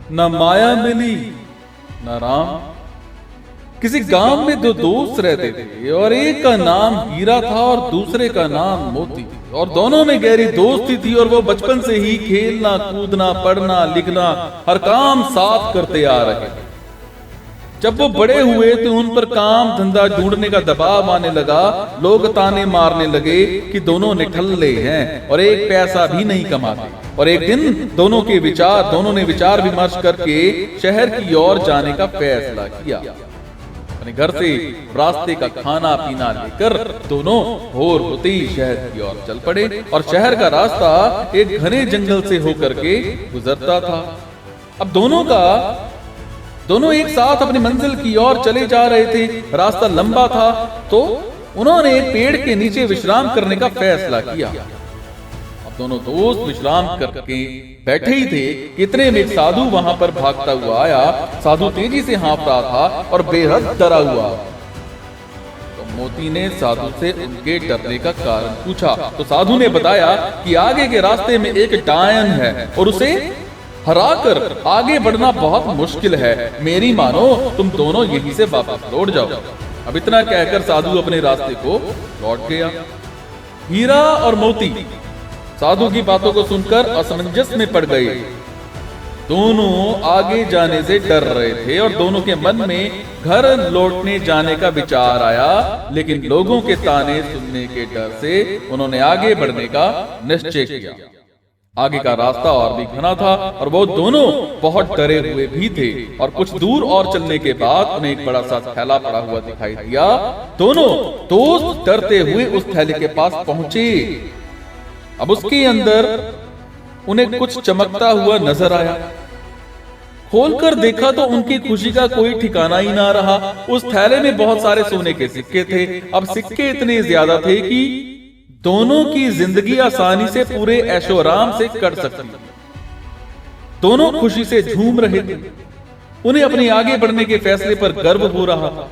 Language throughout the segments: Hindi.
न माया मिली न राम। किसी गांव में दो दोस्त रहते थे और एक का नाम हीरा था और दूसरे का नाम मोती। और दोनों में गहरी दोस्ती थी और वो बचपन से ही खेलना कूदना पढ़ना लिखना हर काम साथ करते आ रहे थे। जब वो बड़े हुए तो उन पर काम धंधा ढूंढने का दबाव आने लगा। लोग ताने मारने लगे कि दोनों निठल्ले हैं और एक पैसा भी नहीं कमाते। और एक दिन दोनों ने विचार विमर्श करके शहर की ओर जाने का फैसला किया। अपने घर से रास्ते का खाना पीना लेकर दोनों भोर होते ही शहर की ओर चल पड़े। और शहर का रास्ता एक घने जंगल से होकर के गुजरता था। अब दोनों एक साथ अपनी मंजिल की ओर चले जा रहे थे। रास्ता लंबा था तो उन्होंने एक पेड़ के नीचे विश्राम करने का फैसला किया। अब दोनों दोस्त विश्राम करके बैठे ही थे, इतने में एक साधु वहां पर भागता हुआ आया। साधु तेजी से हाँफ रहा था और बेहद डरा हुआ। तो मोती ने साधु से उनके डरने का कारण पूछा तो साधु ने बताया कि आगे के रास्ते में एक डायन है और उसे हराकर आगे बढ़ना बहुत मुश्किल है। मेरी मानो तुम दोनों यहीं से वापस लौट जाओ। अब इतना कहकर साधु अपने रास्ते को लौट गया। हीरा और मोती साधु की बातों को सुनकर असमंजस में पड़ गए। दोनों आगे जाने से डर रहे थे और दोनों के मन में घर लौटने जाने का विचार आया। लेकिन लोगों के ताने सुनने के डर से उन्होंने आगे बढ़ने का निश्चय किया। आगे का रास्ता और भी घना था और वो दोनों बहुत डरे हुए भी थे। और कुछ दूर और चलने के बाद उन्हें एक बड़ा सा थैला पड़ा हुआ दिखाई दिया। दोनों दोस्त डरते हुए उस थैले के पास पहुंचे। अब उसके अंदर उन्हें कुछ चमकता हुआ नजर आया। खोलकर देखा तो उनकी खुशी का कोई ठिकाना ही ना रहा। उस थैले में बहुत सारे सोने के सिक्के थे। अब सिक्के इतने ज्यादा थे कि दोनों की जिंदगी आसानी से पूरे ऐशोआराम से कट सकती। दोनों खुशी से झूम रहे थे। उन्हें अपने आगे बढ़ने के फैसले पर गर्व हो रहा था।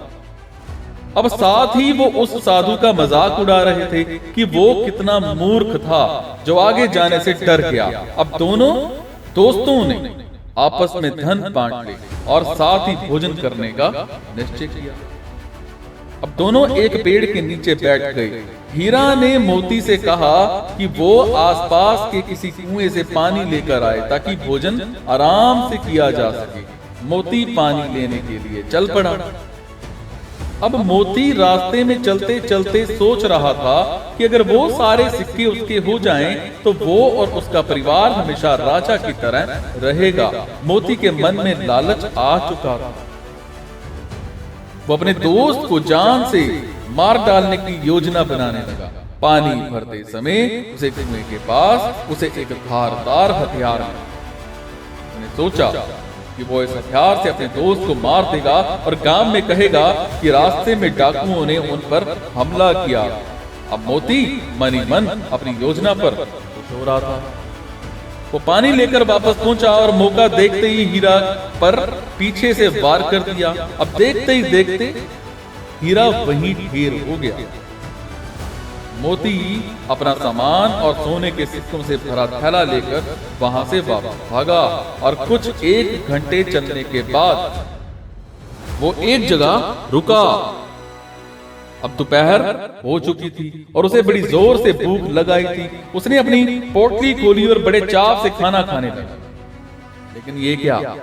अब साथ ही वो उस साधु का मजाक उड़ा रहे थे कि वो कितना मूर्ख था जो आगे जाने से डर गया। अब दोनों दोस्तों ने आपस में धन बांट ले और साथ ही भोजन करने का निश्चय किया। अब दोनों एक पेड़ के नीचे बैठ गए। हीरा ने मोती से कहा कि वो आसपास के किसी कुएं से पानी लेकर आए ताकि भोजन आराम से किया जा सके। मोती पानी लेने के लिए चल पड़ा। अब मोती रास्ते में चलते चलते सोच रहा था कि अगर वो सारे सिक्के उसके हो जाएं तो वो और उसका परिवार हमेशा राजा की तरह रहेगा। मोती के मन में लालच आ चुका था। वो अपने दोस्त को जान से मार डालने की योजना बनाने लगा। पानी भरते समय उसे कुएं के पास उसे एक धारदार हथियार मिला। उसने सोचा कि वो इस हथियार से अपने दोस्त को मार देगा और गांव में कहेगा कि रास्ते में डाकुओं ने उन पर हमला किया। अब मोती मन ही मन अपनी योजना पर खुश हो रहा था। वो पानी लेकर वापस पहुंचा और मौका देखते ही हीरा पर पीछे से वार कर दिया। अब देखते ही देखते हीरा वहीं ढेर हो गया। मोती अपना सामान और सोने के सिक्कों से भरा थैला लेकर वहां से वापस भागा और कुछ 1 घंटे चलने के बाद वो एक जगह रुका। अब दोपहर हो चुकी थी और उसे बड़ी जोर से भूख लगाई थी। उसने अपनी पोटली खोली और बड़े चाव से खाना खाने लगा। लेकिन ये क्या,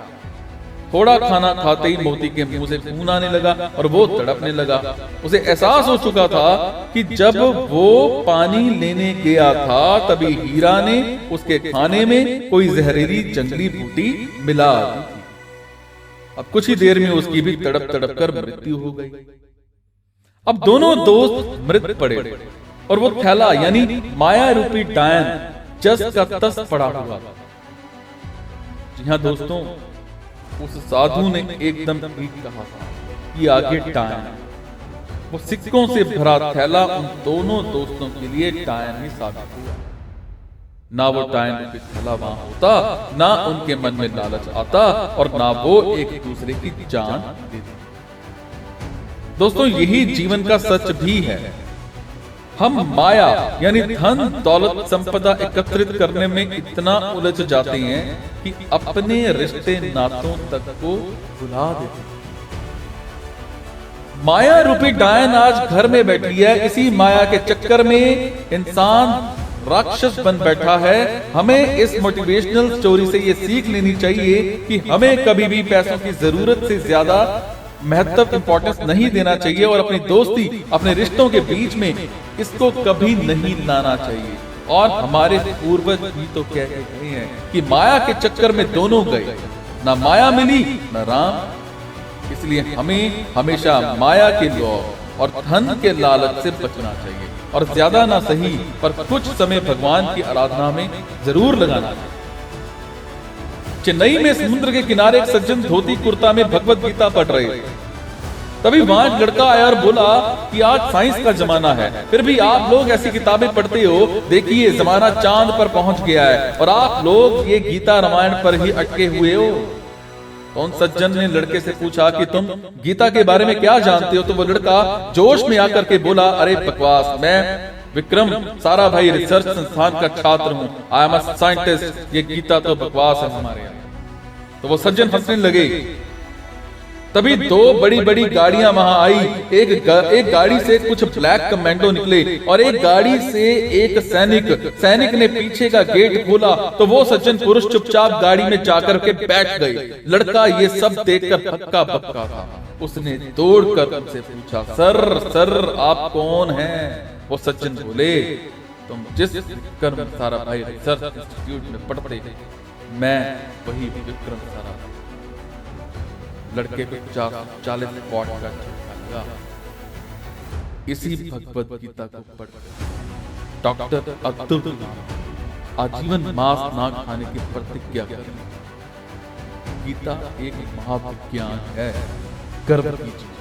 थोड़ा खाना खाते ही मोती के मुंह से खून आने लगा और वो तड़पने लगा। उसे एहसास हो चुका था कि जब वो पानी लेने गया था तभी हीरा ने उसके खाने में कोई जहरीली जंगली बूटी मिला दी थी। अब कुछ ही देर में उसकी भी तड़प तड़प कर मृत्यु हो गई। अब दोनों दोस्त मृत पड़े और वो थैला यानी माया रूपी डायन जस का तस पड़ा हुआ था। जी हाँ दोस्तों, उस साधु ने एकदम ठीक कहा था कि आगे डायन, वो सिक्कों से भरा थैला उन दोनों दोस्तों के लिए डायन ही साबित हुआ। ना वो डायन रूपी थैला वहां होता, ना उनके मन में लालच आता और ना वो एक दूसरे की जान देते। दोस्तों यही जीवन का सच भी है। हम माया यानी धन दौलत संपदा एकत्रित करने में इतना उलझ जाते हैं कि अपने रिश्ते नातों तक को भुला देते हैं। माया रूपी डायन आज घर में बैठी है। इसी माया के चक्कर में इंसान राक्षस बन बैठा है। हमें इस मोटिवेशनल स्टोरी से ये सीख लेनी चाहिए कि हमें कभी भी पैसों की जरूरत से ज्यादा महत्व इंपॉर्टेंस नहीं देना चाहिए और अपनी दोस्ती अपने रिश्तों के बीच में इसको कभी नहीं लाना चाहिए। और हमारे पूर्वज भी तो कह के गए हैं कि माया के चक्कर में दोनों गए, ना माया मिली ना राम। इसलिए हमें हमेशा माया के लोभ और धन के लालच से बचना चाहिए और ज्यादा ना सही पर कुछ समय भगवान की आराधना में जरूर लगाना चाहिए। चेन्नई में समुद्र के किनारे एक सज्जन धोती कुर्ता में भगवत गीता पढ़ रहे थे। तभी वहां एक लड़का आया और बोला कि आज साइंस का जमाना है, फिर भी आप लोग ऐसी किताबें पढ़ते हो। देखिए जमाना चांद पर पहुंच गया है और आप लोग ये गीता रामायण पर ही अटके हुए हो। तो उन सज्जन ने लड़के से पूछा कि तुम गीता के बारे में क्या जानते हो? तो वो लड़का जोश में आकर के बोला, अरे बकवास, मैं विक्रम साराभाई रिसर्च संस्थान का छात्र हूं, आई एम अ साइंटिस्ट, ये गीता तो बकवास है हमारे यहाँ। तो वो सज्जन हंसने लगे। तभी दो बड़ी बड़ी गाड़ियां वहां आई। एक गाड़ी से कुछ ब्लैक कमांडो निकले और एक गाड़ी से एक सैनिक ने पीछे का गेट खोला। तो वो सज्जन पुरुष चुपचाप गाड़ी में जाकर के बैठ गए। लड़का ये सब देखकर हक्का बक्का था। उसने दौड़कर उनसे पूछा, सर आप कौन हैं? वो सज्जन बोले, तुम जिस विक्रम साराभाई रिसर्च इंस्टीट्यूट में पढ़ते थे, मैं वही विक्रम साराभाई। लड़के को 40 पॉट का झटका लगा। इसी भगवत गीता को पढ़कर डॉक्टर अब्दुल कलाम आजीवन मांस ना खाने की प्रतिज्ञा करें। गीता एक महाविज्ञान है, गर्व कीजिए।